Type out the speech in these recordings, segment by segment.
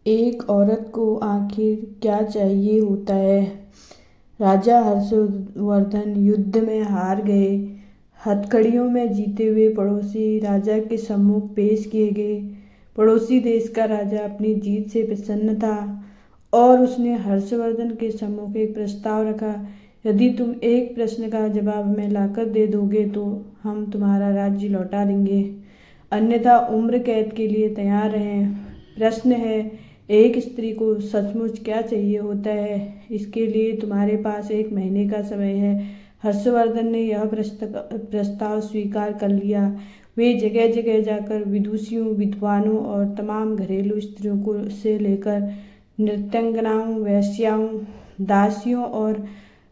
एक औरत को आखिर क्या चाहिए होता है। राजा हर्षवर्धन युद्ध में हार गए। हथकड़ियों में जीते हुए पड़ोसी राजा के सम्मुख पेश किए गए। पड़ोसी देश का राजा अपनी जीत से प्रसन्न था और उसने हर्षवर्धन के सम्मुख एक प्रस्ताव रखा। यदि तुम एक प्रश्न का जवाब हमें लाकर दे दोगे तो हम तुम्हारा राज्य लौटा देंगे, अन्यथा उम्र कैद के लिए तैयार रहें। प्रश्न है, एक स्त्री को सचमुच क्या चाहिए होता है? इसके लिए तुम्हारे पास 1 महीने का समय है। हर्षवर्धन ने यह प्रस्ताव स्वीकार कर लिया। वे जगह जगह जाकर विदुषियों, विद्वानों और तमाम घरेलू स्त्रियों को से लेकर नृत्यांगनाओं, वेश्याओं, दासियों और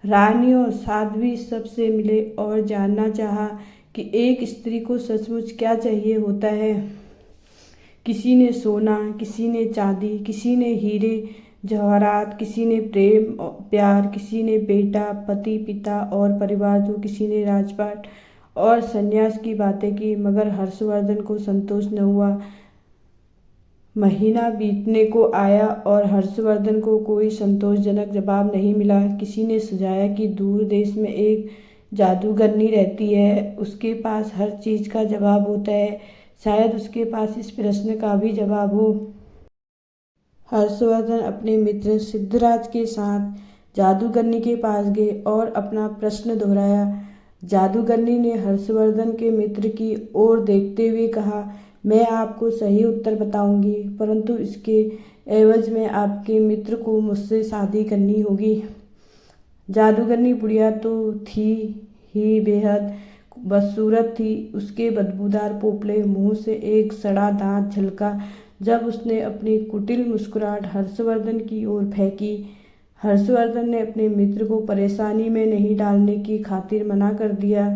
रानियों, साध्वी सबसे मिले और जानना चाहा कि एक स्त्री को सचमुच क्या चाहिए होता है। किसी ने सोना, किसी ने चांदी, किसी ने हीरे जवाहरात, किसी ने प्रेम प्यार, किसी ने बेटा, पति, पिता और परिवार, तो किसी ने राजपाट और संन्यास की बातें की, मगर हर्षवर्धन को संतोष न हुआ। महीना बीतने को आया और हर्षवर्धन को कोई संतोषजनक जवाब नहीं मिला। किसी ने सुझाया कि दूर देश में एक जादूगरनी रहती है, उसके पास हर चीज़ का जवाब होता है, शायद उसके पास इस प्रश्न का भी जवाब हो। हर्षवर्धन अपने मित्र सिद्धराज के साथ जादूगरनी के पास गए और अपना प्रश्न दोहराया। जादूगरनी ने हर्षवर्धन के मित्र की ओर देखते हुए कहा, मैं आपको सही उत्तर बताऊंगी, परंतु इसके एवज में आपके मित्र को मुझसे शादी करनी होगी। जादूगरनी बुढ़िया तो थी ही बेहद बदसूरत थी। उसके बदबूदार पोपले मुंह से एक सड़ा दांत झलका जब उसने अपनी कुटिल मुस्कुराहट हर्षवर्धन की ओर फेंकी। हर्षवर्धन ने अपने मित्र को परेशानी में नहीं डालने की खातिर मना कर दिया।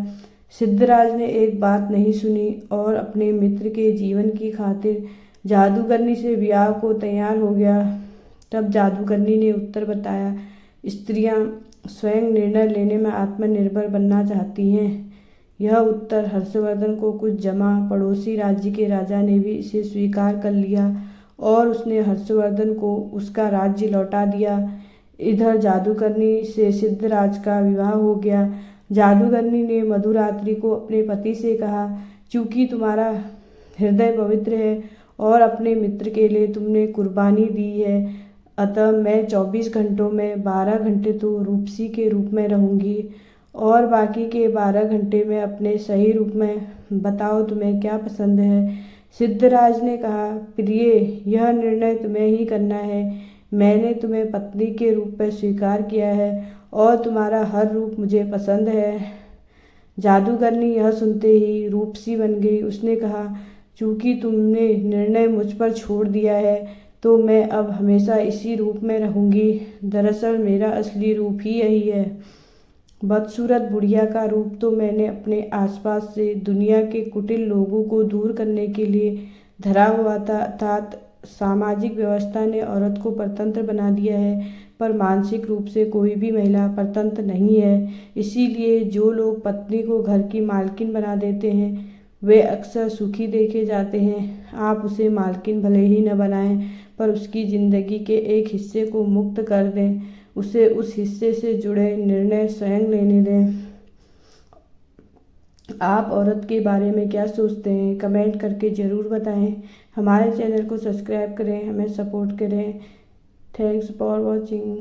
सिद्धराज ने एक बात नहीं सुनी और अपने मित्र के जीवन की खातिर जादूगरनी से विवाह को तैयार हो गया। तब जादूगरनी ने उत्तर बताया, स्त्रियां स्वयं निर्णय लेने में आत्मनिर्भर बनना चाहती हैं। यह उत्तर हर्षवर्धन को कुछ जमा। पड़ोसी राज्य के राजा ने भी इसे स्वीकार कर लिया और उसने हर्षवर्धन को उसका राज्य लौटा दिया। इधर जादूगरनी से सिद्धराज का विवाह हो गया। जादूगरनी ने मधुरात्रि को अपने पति से कहा, चूंकि तुम्हारा हृदय पवित्र है और अपने मित्र के लिए तुमने कुर्बानी दी है, अतः मैं 24 घंटों में 12 घंटे तो रूपसी के रूप में रहूंगी और बाकी के 12 घंटे में अपने सही रूप में। बताओ तुम्हें क्या पसंद है? सिद्धराज ने कहा, प्रिय, यह निर्णय तुम्हें ही करना है। मैंने तुम्हें पत्नी के रूप में स्वीकार किया है और तुम्हारा हर रूप मुझे पसंद है। जादूगरनी यह सुनते ही रूपसी बन गई। उसने कहा, चूंकि तुमने निर्णय मुझ पर छोड़ दिया है तो मैं अब हमेशा इसी रूप में रहूंगी। दरअसल मेरा असली रूप ही यही है। बदसूरत बुढ़िया का रूप तो मैंने अपने आसपास से दुनिया के कुटिल लोगों को दूर करने के लिए धरा हुआ था। अर्थात सामाजिक व्यवस्था ने औरत को परतंत्र बना दिया है, पर मानसिक रूप से कोई भी महिला परतंत्र नहीं है। इसीलिए जो लोग पत्नी को घर की मालकिन बना देते हैं वे अक्सर सुखी देखे जाते हैं। आप उसे मालकिन भले ही न बनाएं, पर उसकी जिंदगी के एक हिस्से को मुक्त कर दें, उसे उस हिस्से से जुड़े निर्णय स्वयं लेने दें। आप औरत के बारे में क्या सोचते हैं? कमेंट करके ज़रूर बताएं। हमारे चैनल को सब्सक्राइब करें, हमें सपोर्ट करें। Thanks for watching.